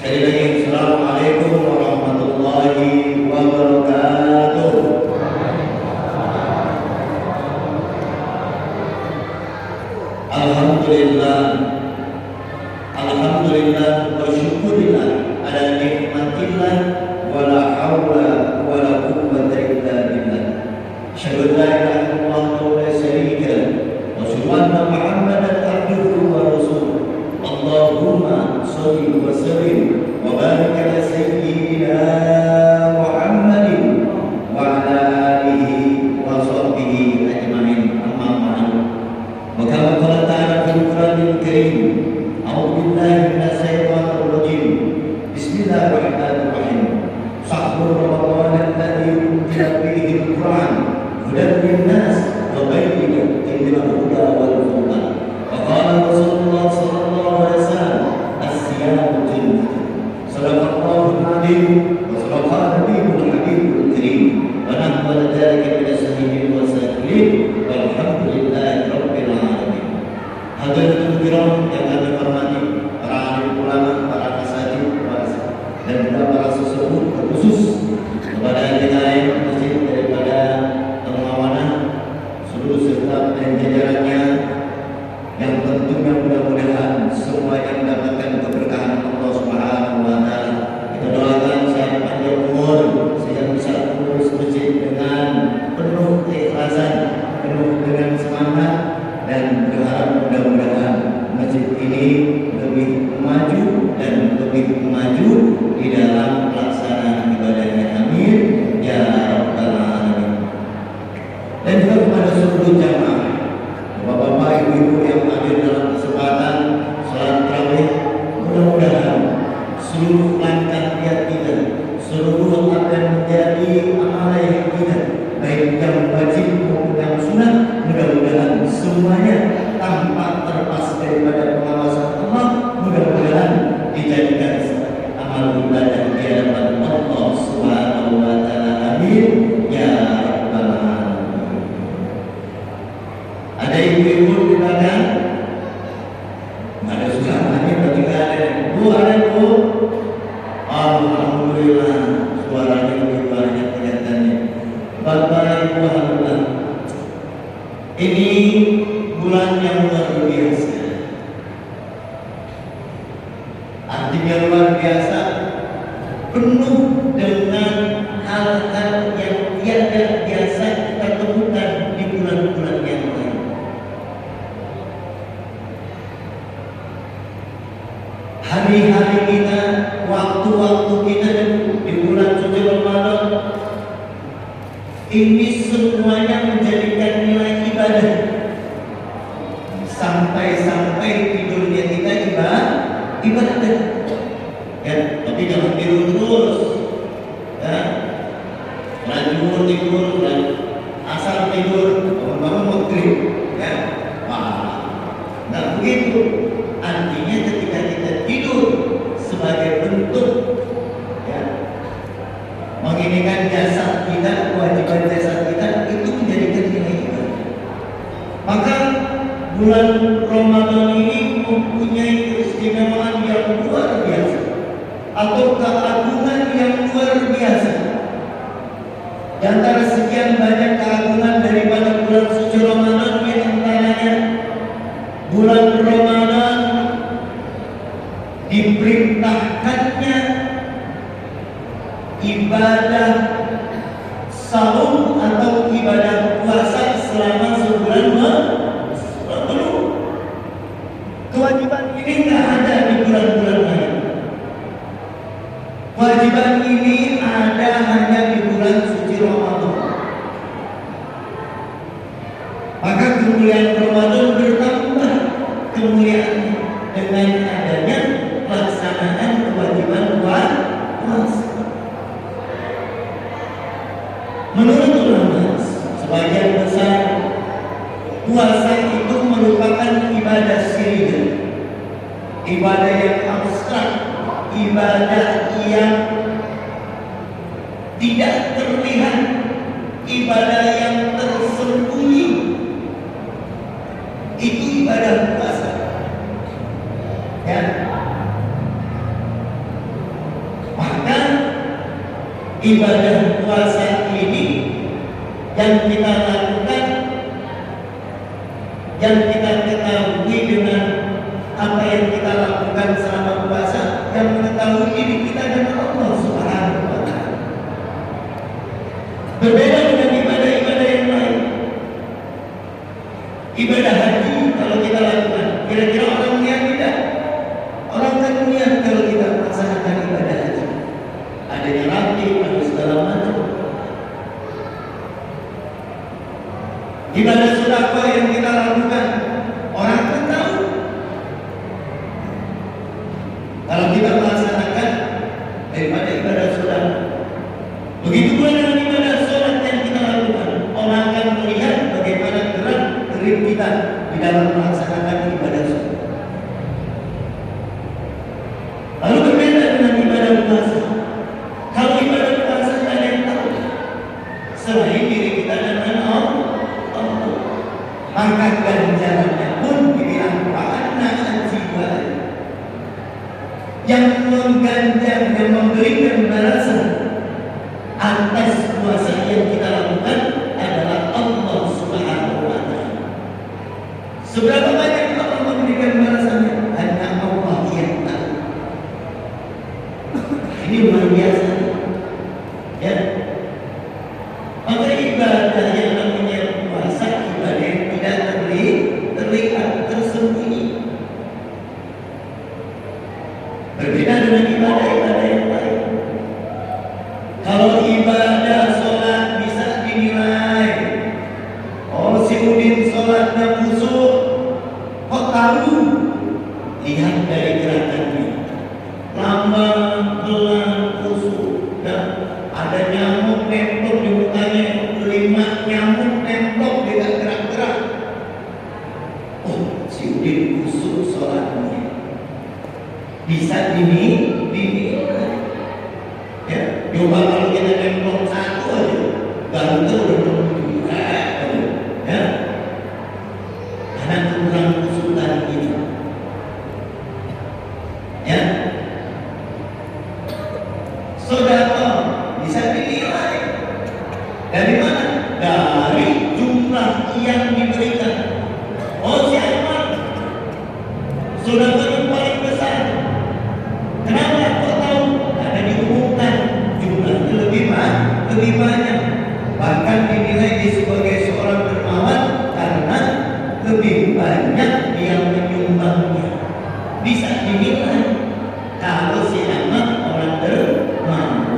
Sekali lagi, Assalamualaikum warahmatullahi wabarakatuh. Alhamdulillah, Alhamdulillah wa syukurillah ala nikmatillah wa la hawla wa la quwwata illa billah. Asyhadu an la ilaha illallah wa la syarika lah wa asyhadu anna Muhammadan abduhu wa rasuluh. Allahumma shalli wa sallim wa barik ala sayyidina Muhammadin wa ala alihi wa sahbihi ajma'in. Amma ba'd. Maka Allah Ta'ala fil Qur'anil Karim, a'udzu billahi minasy syaithanir rajim. Bismillahirrahmanirrahim. Shahrul Ramadan alladzi unzila fihi al-Qur'an hudan lin-nas wa bayyinatin minal huda wal furqan. Wa qala Rasulullah sallallahu alaihi wasallam, as-siyamu junnah. Sadaqallahul 'azim wa sadaqa nabiyul habibul karim. Wa nahnu ala dzalika minas syahidin wa syakirin. Walhamdulillahi rabbil alamin. Hadirin kiram yang kami hormati, para alim ulama, para asatidz, dan juga para sesepuh, terkhusus kepada hadirin masjid daripada Temawana, seluruh serta dan jajarannya, yang tentunya mudah-mudahan semuanya mendapatkan keberkahan Allah Subhanahu wa taala. Kita doakan sehat panjang umur sehingga bisa mengurus masjid dengan penuh keikhlasan, penuh dengan semangat, dan berharap mudah-mudahan masjid ini lebih maju dan lebih maju di dalam pelaksanaan ibadahnya. Amin ya rabbal alamin. Dan juga kepada seluruh jamaah, bapak-bapak, ibu-ibu yang hadir dalam kesempatan salat tarawih, mudah-mudahan seluruh langkah niat kita, seluruh apa yang menjadi amalan kita, baik yang wajib maupun yang sunat, mudah-mudahan semuanya tanpa terlepas daripada pengawasan Allah, mudah-mudahan dijadikan sebagai amal ibadah di hadapan Allah Subhanahu wa taala. Amin ya rabbal alamin. Ada ibu-ibu di belakang? Ada suaranya, berarti ada. Bu, ada bu? Alhamdulillah, suaranya lebih banyak kelihatannya. Bapak Ibu alhamdulillah, ini bulan yang luar biasa. Artinya luar biasa, penuh dengan hal-hal yang tiada biasa kita temukan di bulan-bulan yang lain. Hari-hari kita, waktu-waktu kita di bulan suci Ramadan ini semuanya menjadikan nilai ibadah. Sampai-sampai tidurnya kita ibadah. Ya, tapi jangan tidur terus. Ya. Tidur dan asal tidur, bangun maghrib. Ya. Nah, begitu. Artinya ketika kita tidur sebagai bentuk, ya, menginikan jasad kita, kewajiban jasad kita, itu menjadikan nilai ibadah. Maka bulan Ramadan ini mempunyai keistimewaan yang luar biasa atau keagungan yang luar biasa. Di antara sekian banyak keagungan daripada bulan suci Ramadan, di antaranya bulan Ramadan diperintahkannya ibadah saum atau ibadah puasa selama sebulan penuh. Kewajiban ini tidak ada di bulan-bulan lain. Kewajiban ini ada hanya di bulan suci Ramadan. Maka kemuliaan Ramadan bertambah kemuliaannya dengan adanya pelaksanaan kewajiban puasa. Menurut ulama, sebagian besar puasa itu merupakan ibadah sirih, ibadah yang abstrak, ibadah yang tidak terlihat, ibadah yang tersembunyi. Itu ibadah puasa. Ya. ibadah puasa ini yang kita lakukan, yang kita ketahui dengan apa yang kita lakukan selama puasa, yang mengetahui diri kita dengan Allah Subhanahu wa Ta'ala. Berbeda dengan ibadah-ibadah yang lain. Ibadah haji kalau kita lakukan, kira-kira orang niat tidak? Orang kan niat kalau kita melaksanakan ibadah haji. Adanya roti, ada segala macam. Ibadah sedekah yang kita lakukan, orang kan tahu. Kalau kita melaksanakan daripada ibadah sedekah, begitu pula dengan ibadah sholat yang kita lakukan, orang akan melihat bagaimana gerak-gerik kita di dalam melaksanakan ibadah sholat. Lalu berbeda dengan ibadah puasa. Kalau ibadah puasa tidak ada yang tahu selain diri kita dan Allah. Maka ganjarannya pun dibilang fa'anna jiwa, yang mengganjar, yang memberikan balasan atas puasa yang kita lakukan adalah Allah Subhanahu wa Ta'ala. Seberapa banyak Allah memberikan balasannya? Hanya Allah yang tahu. Ini luar biasa, ya. Maka ibadah yang namanya puasa, ibadah yang tidak terlihat, tersembunyi. Berbeda dengan ibadah-ibadah yang lain. Kalau ibadah sholat bisa dinilai, oh si Udin sholatnya khusyuk, kok tahu? Lihat dari gerakannya, lamban, pelan, khusyuk, dan ada nyamuk nempel di mukanya, 5 nyamuk nempel dengan gerak-gerak. Oh, si Udin khusyuk sholatnya. Bisa dinilai. Ya, coba kalau kita nempel 1 aja, gantung ya, karena kurang khusyukan ini. Ya, saudara bisa dinilai dari mana? Dari jumlah yang diberikan. Oh, siapa? Saudara yang paling besar. Kenapa? Kok tahu? Karena diumumkan jumlahnya lebih banyak. Bahkan dinilai sebagai seorang dermawan karena lebih banyak yang menyumbangnya. Bisa dinilai kalau si anak orang dermawan.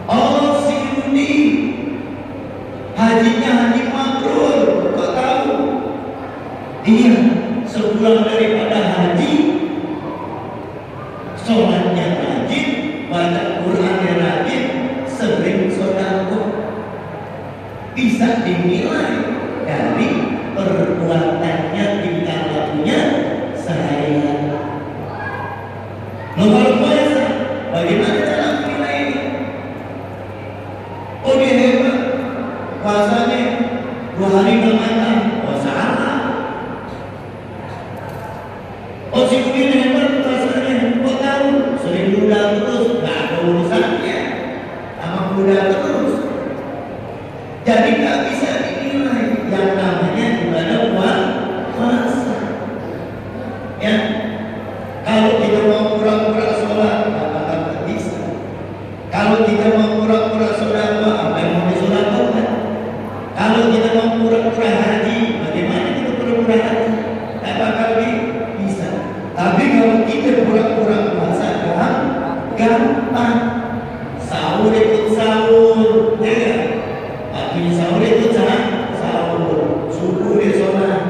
Oh, si Udi hajinya haji mabrur, kok tahu? Iya, sepulang daripada haji, sholatnya rajin, baca Qurannya rajin, sering sedekah. Bisa dinilai dari perbuatannya, tingkah lakunya sehari-hari. Luar biasa. Bagaimana cara menilai ini? Oh, dia hebat, puasanya 2 hari gak makan. Oh, salah. Oh, si Udin hebat puasanya, kok tahu? Sering muda terus, gak ada urusannya sama muda terus. Jadi gak bisa dinilai yang namanya ibadah puasa. Ya, kalau kita mau pura-pura sholat, gak bakal bisa. Kalau kita mau pura-pura sedekah, apa yang mau disedekahkan? Kalau kita mau pura-pura haji, bagaimana kita pura-pura haji? Gak bakal bisa. Tapi kalau kita pura-pura puasa, gampang. Sahur ikut sahur, ya. Tapi sahur ikut sahur, subuh dia sholat,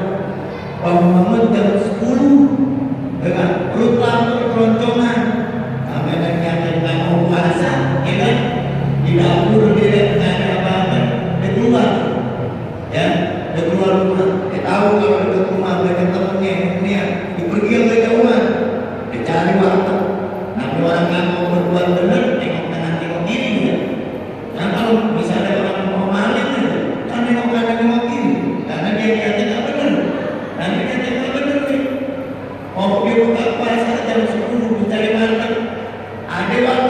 bangun jam 10 dengan perut lapar keroncongan. Namanya yang nggak mau puasa, ya kan? Di dapur dia nggak ada apa-apa, dia keluar, ya, dia keluar rumah. Dia tahu kalau dekat rumah banyak temennya, dia pergi yang kejauhan, dia cari warteg. Tapi orang nggak mau berbuat benar, tengok kanan tengok kiri ya. Nah kalau misalnya orang mau maling aja, kan tengok kanan tengok kiri, karena dia niatnya nggak benar. Nanti dia nggak benar nih. Oh, dia buka puasa jam 10 mencari warteg, ada waktu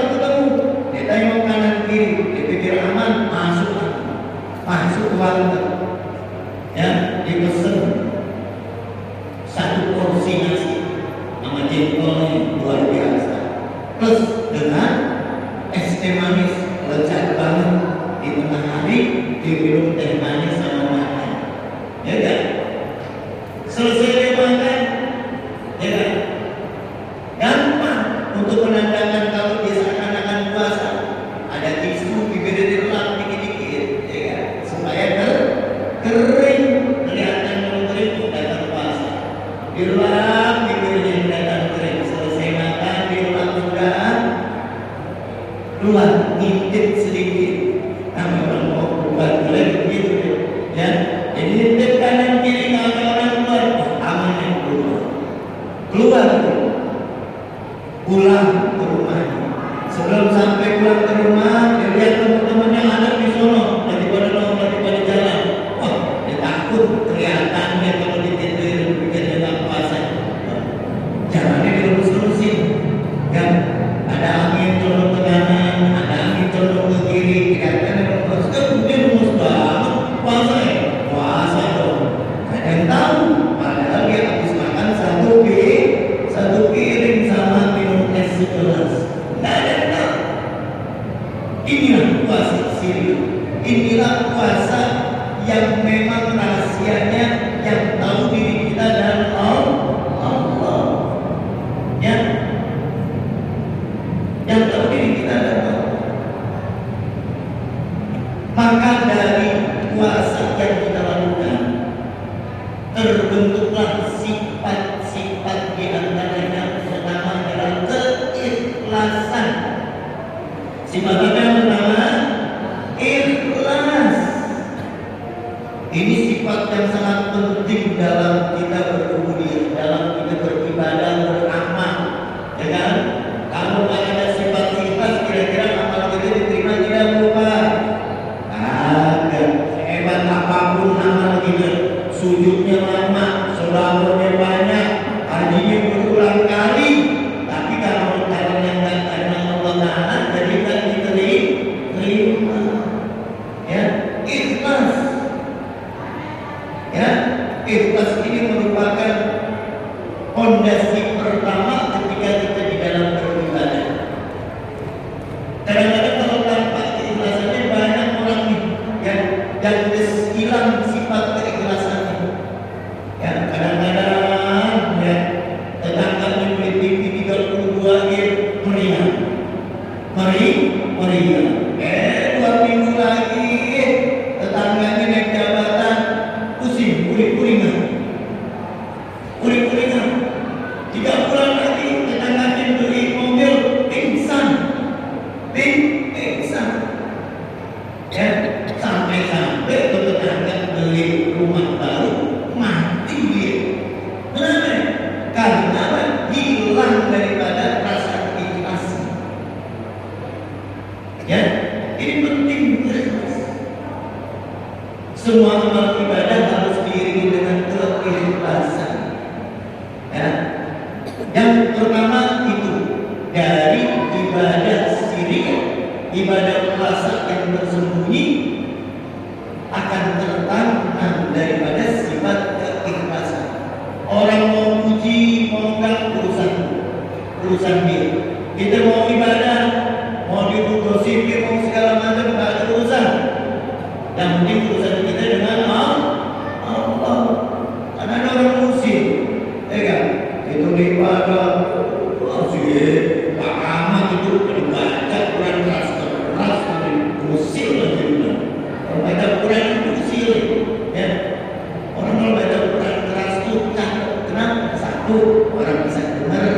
untuk menandakan kalau dia seakan-akan puasa. Ada tisu bibirnya dilap dikit-dikit, ya kan? Supaya kering, kelihatan kalau kering bukan puasa. Dilap bibirnya kelihatan kering, selesai makan dilap sudah keluar ngintip sedikit. Kami orang mau buat boleh begitu ya. Jadi ngintip kanan kiri kami orang keluar, aman yang keluar pulang ke rumahnya. Sebelum sampai pulang ke rumah, dia lihat teman-temannya ada di sono, lagi pada jalan. Wah, dia takut kelihatannya kalau ditidur bikin dia nggak puasa. Jalannya dilurus-lurusin, kan? Ada angin condong ke kanan, ada angin condong ke kiri, kelihatannya puasa. Dia rumus banget puasa ya, puasa dong. Ada yang tahu, padahal dia habis makan satu piring sama minum es segelas. Nggak ada yang tahu. Inilah puasa Syria. Inilah puasa yang memang rahasianya yang tahu diri kita dan Allah. Ya, yang tahu diri kita dan Allah. Maka dari puasa yang kita lakukan terbentuklah sifat-sifat di antaranya pertama adalah keikhlasan. Sifat yang pertama ikhlas. Ini sifat yang sangat penting dalam kita berubudiyah, dalam kita beribadah, beramal, ya kan? Kalau nggak ada sifat ikhlas, kira-kira amal kita diterima tidak Bapak? Agak hebat apapun amal kita, sujudnya lama, sholawatnya banyak, hajinya berulang kali, tapi kalau yang nggak karena Allah Taala, jadi kan diterima, ya ikhlas, ya ikhlas ini merupakan fondasi pertama ketika kita di dalam beribadah. Kadang-kadang kalau tanpa keikhlasannya banyak orang nih yang hilang sifat keikhlasan itu. Ya kadang-kadang ya tetangganya beli TV 32 meriah. 2 minggu lagi tetangganya naik jabatan pusing, uring-uringan. 3 bulan lagi tetangganya beli mobil pingsan. Ya, sampai tetangga beli rumah baru mati dia. Kenapa? Karena hilang daripada rasa ikhlas. Ya, ini penting ikhlas. Semua amal ibadah harus diiringi dengan keikhlasan. Ya. Yang pertama itu dari ibadah syirik, ibadah puasa yang tersembunyi akan tertanam daripada sifat keikhlasan. Orang mau puji, mau enggak urusan dia. Kita mau ibadah, mau diputusin, mau segala macam, enggak ada urusan. Yang penting urusan kita dengan Allah. Karena ada orang muslim, ya kan? Itu ibadah, sih, Pak Ahmad itu dibaca Quran keras, musil lagi udah. Kalau baca Quran itu musil, ya. Orang kalau baca Quran keras itu cakep. Kenapa? 1, orang bisa dengar.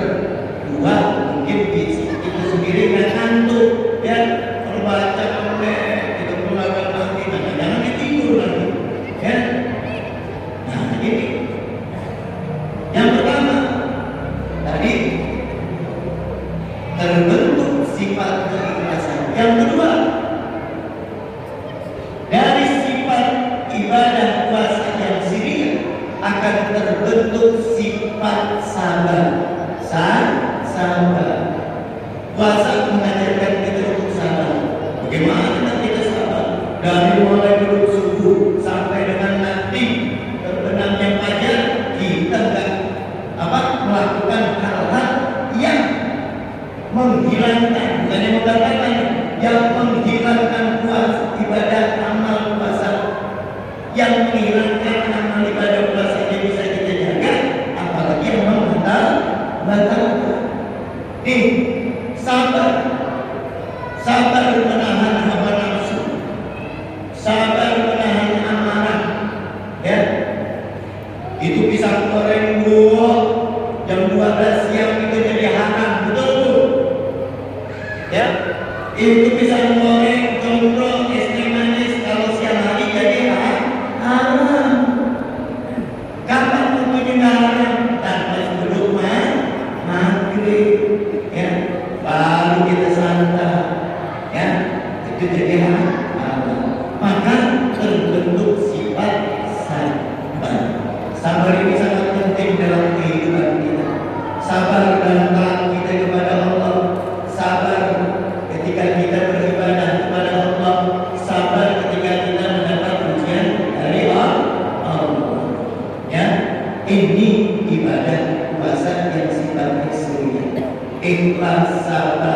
2, mungkin kita sendiri nggak ngantuk, ya. Kalau baca kita melakukan nanti, jangan tidur lagi, ya. Nah ini yang pertama tadi terbentuk sifat keikhlasan. Yang kedua, dari sifat ibadah puasa yang syirik akan terbentuk sifat sabar. Sabar. Puasa mengajarkan kita untuk sabar. Bagaimana kita sabar? Dari mulai duduk subuh sampai dengan nanti terbenamnya fajar, kita enggak melakukan hal-hal yang menghilangkan, bukan yang membatalkan, yang menghilangkan puasa ibadah amal puasa, yang menghilangkan amal ibadah puasa yang bisa kita jaga, apalagi yang membatalkan. Nih, sabar, sabar menahan hawa nafsu, sabar menahan amarah. Ya, itu pisang goreng gua jam 12 siang itu jadi haram, betul tuh? Ya, itu pisang goreng combro es teh manis kalau siang hari jadi haram. Kapan hukumnya haram? Tanpa sebelum maghrib, ya, baru kita santap, ya, itu jadi haram. Maka terbentuk sifat sabar. Sabar ini sangat penting dalam kehidupan kita. Sabar dalam taat kita kepada Allah. Sabar ketika kita beribadah kepada Allah. Sabar ketika kita mendapat ujian dari Allah. Ya, ini ibadah puasa yang sifatnya ekstrim. Ikhlas, sabar,